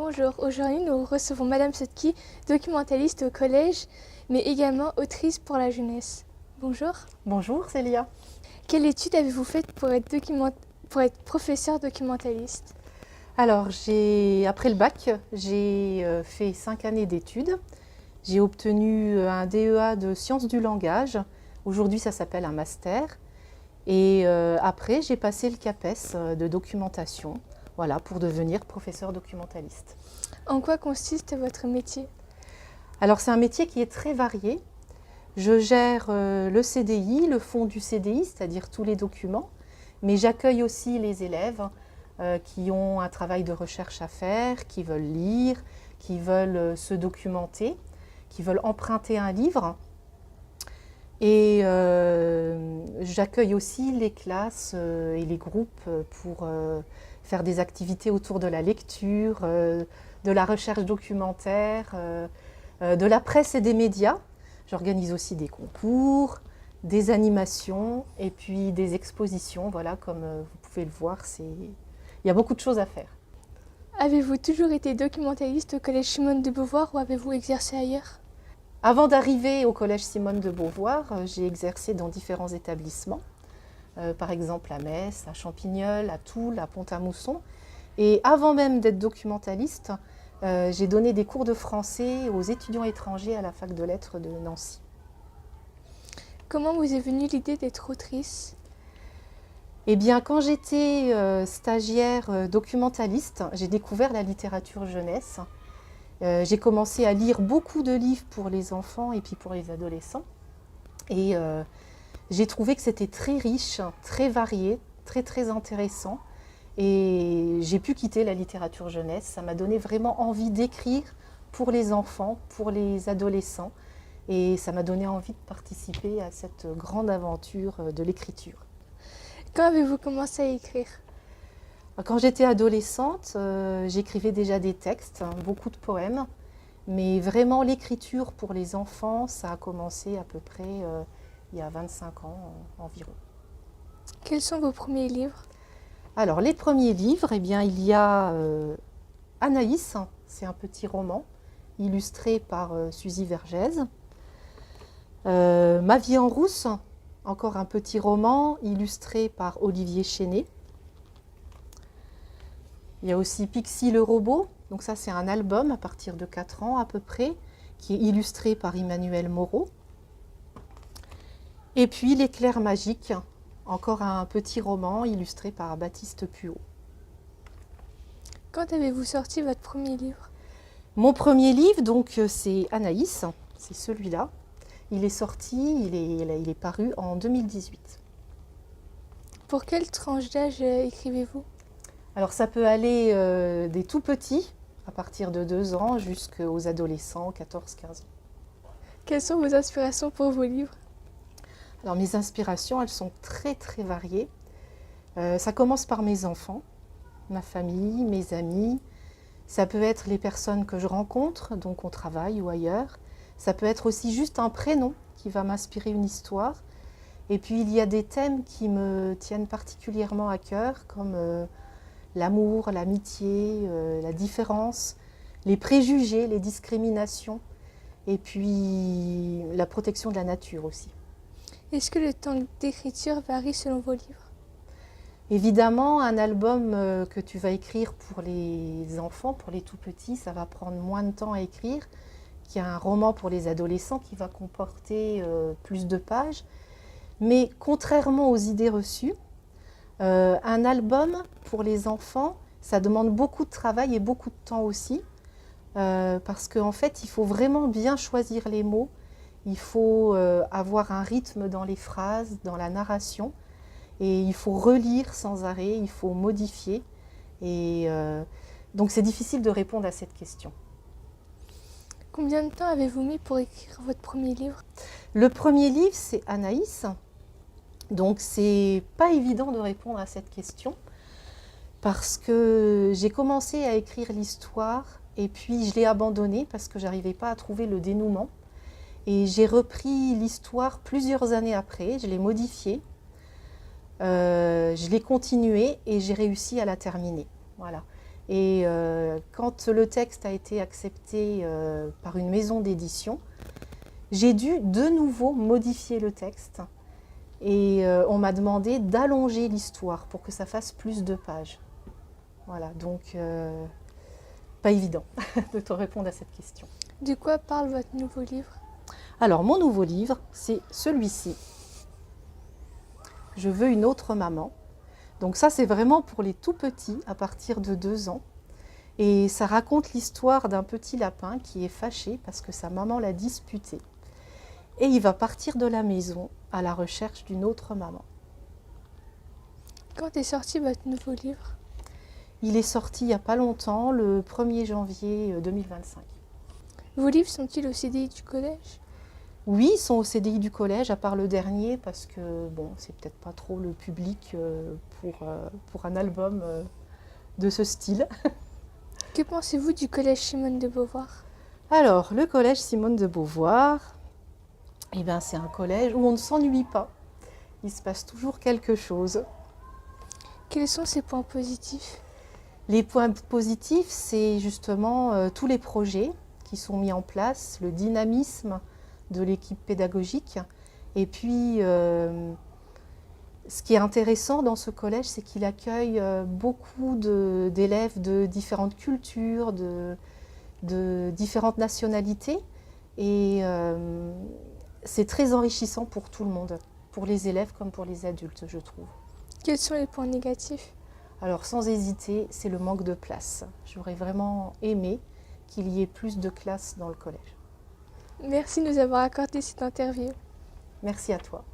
Bonjour, aujourd'hui nous recevons Madame Sotki, documentaliste au collège, mais également autrice pour la jeunesse. Bonjour. Bonjour Célia. Quelle étude avez-vous faite pour être professeur documentaliste? Alors, après le bac, j'ai fait 5 années d'études. J'ai obtenu un DEA de sciences du langage. Aujourd'hui, ça s'appelle un master. Et après, j'ai passé le CAPES de documentation, voilà, pour devenir professeur documentaliste. En quoi consiste votre métier? Alors, c'est un métier qui est très varié. Je gère le CDI, le fond du CDI, c'est-à-dire tous les documents, mais j'accueille aussi les élèves qui ont un travail de recherche à faire, qui veulent lire, qui veulent se documenter, qui veulent emprunter un livre. Et j'accueille aussi les classes et les groupes pour faire des activités autour de la lecture, de la recherche documentaire, de la presse et des médias. J'organise aussi des concours, des animations et puis des expositions. Voilà, comme vous pouvez le voir, il y a beaucoup de choses à faire. Avez-vous toujours été documentaliste au collège Simone de Beauvoir ou avez-vous exercé ailleurs? Avant d'arriver au collège Simone de Beauvoir, j'ai exercé dans différents établissements, par exemple à Metz, à Champignol, à Toul, à Pont-à-Mousson. Et avant même d'être documentaliste, j'ai donné des cours de français aux étudiants étrangers à la fac de lettres de Nancy. Comment vous est venue l'idée d'être autrice? Eh bien, quand j'étais stagiaire documentaliste, j'ai découvert la littérature jeunesse. J'ai commencé à lire beaucoup de livres pour les enfants et puis pour les adolescents. Et j'ai trouvé que c'était très riche, très varié, très très intéressant. Et j'ai pu quitter la littérature jeunesse. Ça m'a donné vraiment envie d'écrire pour les enfants, pour les adolescents. Et ça m'a donné envie de participer à cette grande aventure de l'écriture. Quand avez-vous commencé à écrire? Quand j'étais adolescente, j'écrivais déjà des textes, beaucoup de poèmes. Mais vraiment, l'écriture pour les enfants, ça a commencé à peu près il y a 25 ans environ. Quels sont vos premiers livres? Alors, les premiers livres, eh bien, il y a Anaïs, c'est un petit roman illustré par Suzy Vergès. Ma vie en rousse, encore un petit roman illustré par Olivier Chénet. Il y a aussi Pixie le robot, donc ça c'est un album à partir de 4 ans à peu près, qui est illustré par Emmanuel Moreau. Et puis L'éclair magique, encore un petit roman illustré par Baptiste Puot. Quand avez-vous sorti votre premier livre? Mon premier livre, donc, c'est Anaïs, c'est celui-là. Il est sorti, il est paru en 2018. Pour quelle tranche d'âge écrivez-vous? Alors ça peut aller des tout petits, à partir de 2 ans, jusqu'aux adolescents, 14-15 ans. Quelles sont vos inspirations pour vos livres? Alors mes inspirations, elles sont très très variées. Ça commence par mes enfants, ma famille, mes amis. Ça peut être les personnes que je rencontre, donc au travail ou ailleurs. Ça peut être aussi juste un prénom qui va m'inspirer une histoire. Et puis il y a des thèmes qui me tiennent particulièrement à cœur, comme l'amour, l'amitié, la différence, les préjugés, les discriminations, et puis la protection de la nature aussi. Est-ce que le temps d'écriture varie selon vos livres? Évidemment, un album que tu vas écrire pour les enfants, pour les tout petits, ça va prendre moins de temps à écrire qu'un roman pour les adolescents qui va comporter plus de pages. Mais contrairement aux idées reçues, un album pour les enfants, ça demande beaucoup de travail et beaucoup de temps aussi, parce qu'en fait, il faut vraiment bien choisir les mots, il faut avoir un rythme dans les phrases, dans la narration, et il faut relire sans arrêt, il faut modifier. Et donc c'est difficile de répondre à cette question. Combien de temps avez-vous mis pour écrire votre premier livre? Le premier livre, c'est Anaïs. Donc c'est pas évident de répondre à cette question parce que j'ai commencé à écrire l'histoire et puis je l'ai abandonnée parce que j'arrivais pas à trouver le dénouement. Et j'ai repris l'histoire plusieurs années après, je l'ai modifiée, je l'ai continuée et j'ai réussi à la terminer. Voilà. Et quand le texte a été accepté par une maison d'édition, j'ai dû de nouveau modifier le texte. Et on m'a demandé d'allonger l'histoire pour que ça fasse plus de pages. Voilà, donc pas évident de te répondre à cette question. De quoi parle votre nouveau livre? Alors, mon nouveau livre, c'est celui-ci. Je veux une autre maman. Donc ça, c'est vraiment pour les tout petits, à partir de 2 ans. Et ça raconte l'histoire d'un petit lapin qui est fâché parce que sa maman l'a disputé. Et il va partir de la maison à la recherche d'une autre maman. Quand est sorti votre nouveau livre? Il est sorti il n'y a pas longtemps, le 1er janvier 2025. Vos livres sont-ils au CDI du collège? Oui, ils sont au CDI du collège, à part le dernier, parce que bon, c'est peut-être pas trop le public pour un album de ce style. Que pensez-vous du collège Simone de Beauvoir? Alors, le collège Simone de Beauvoir, eh ben, c'est un collège où on ne s'ennuie pas. Il se passe toujours quelque chose. Quels sont ses points positifs? Les points positifs, c'est justement tous les projets qui sont mis en place, le dynamisme de l'équipe pédagogique. Et puis, ce qui est intéressant dans ce collège, c'est qu'il accueille beaucoup d'élèves de différentes cultures, de différentes nationalités. Et c'est très enrichissant pour tout le monde, pour les élèves comme pour les adultes, je trouve. Quels sont les points négatifs? Alors, sans hésiter, c'est le manque de place. J'aurais vraiment aimé qu'il y ait plus de classes dans le collège. Merci de nous avoir accordé cette interview. Merci à toi.